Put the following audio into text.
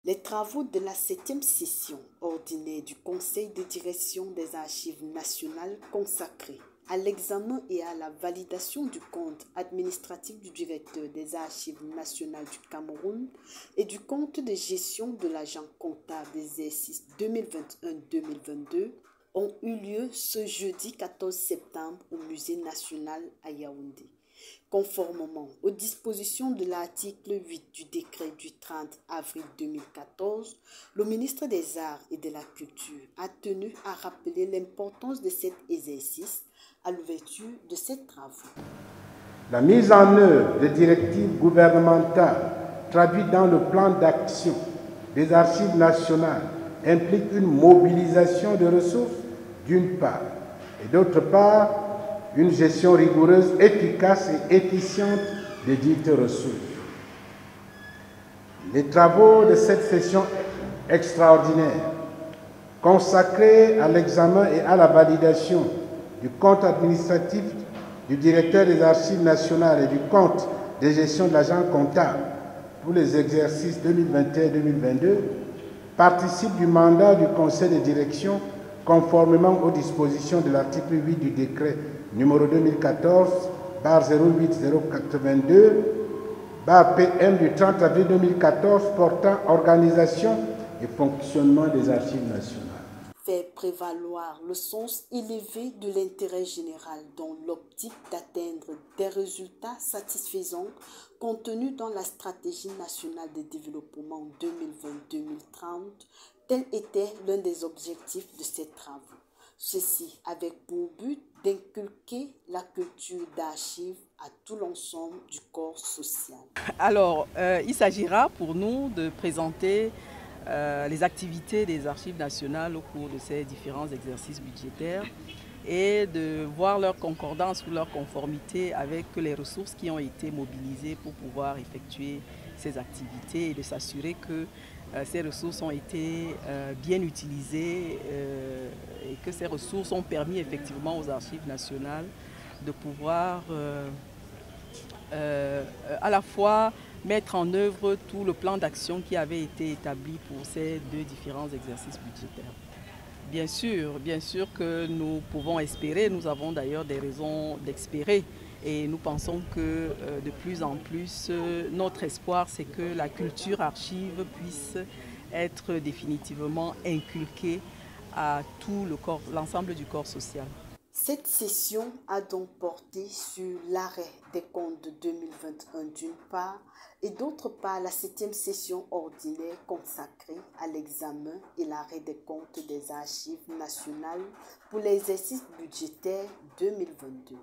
Les travaux de la 7e session ordinaire du Conseil de direction des Archives nationales consacrés à l'examen et à la validation du compte administratif du directeur des Archives nationales du Cameroun et du compte de gestion de l'agent comptable d'exercice 2021-2022 ont eu lieu ce jeudi 14 septembre au Musée national à Yaoundé. Conformément aux dispositions de l'article 8 du décret du 30 avril 2014, le ministre des Arts et de la Culture a tenu à rappeler l'importance de cet exercice à l'ouverture de ces travaux. La mise en œuvre des directives gouvernementales traduites dans le plan d'action des Archives nationales implique une mobilisation de ressources d'une part et d'autre part une gestion rigoureuse, efficace et efficiente des dites ressources. Les travaux de cette session extraordinaire, consacrés à l'examen et à la validation du compte administratif du directeur des Archives nationales et du compte de gestion de l'agent comptable pour les exercices 2021-2022, participent du mandat du conseil de direction conformément aux dispositions de l'article 8 du décret numéro 2014/08082/PM du 30 avril 2014 portant organisation et fonctionnement des Archives nationales. Faire prévaloir le sens élevé de l'intérêt général dans l'optique d'atteindre des résultats satisfaisants contenus dans la stratégie nationale de développement 2020-2030, tel était l'un des objectifs de ces travaux. Ceci avec pour but d'inculquer la culture d'archives à tout l'ensemble du corps social. Alors, il s'agira pour nous de présenter les activités des Archives nationales au cours de ces différents exercices budgétaires et de voir leur concordance ou leur conformité avec les ressources qui ont été mobilisées pour pouvoir effectuer ces activités et de s'assurer que ces ressources ont été bien utilisées et que ces ressources ont permis effectivement aux Archives nationales de pouvoir à la fois mettre en œuvre tout le plan d'action qui avait été établi pour ces deux différents exercices budgétaires. Bien sûr que nous pouvons espérer, nous avons d'ailleurs des raisons d'espérer et nous pensons que de plus en plus, notre espoir c'est que la culture archive puisse être définitivement inculquée à tout l'ensemble du corps social. Cette session a donc porté sur l'arrêt des comptes de 2021 d'une part et d'autre part la 7e session ordinaire consacrée à l'examen et l'arrêt des comptes des Archives nationales pour l'exercice budgétaire 2022.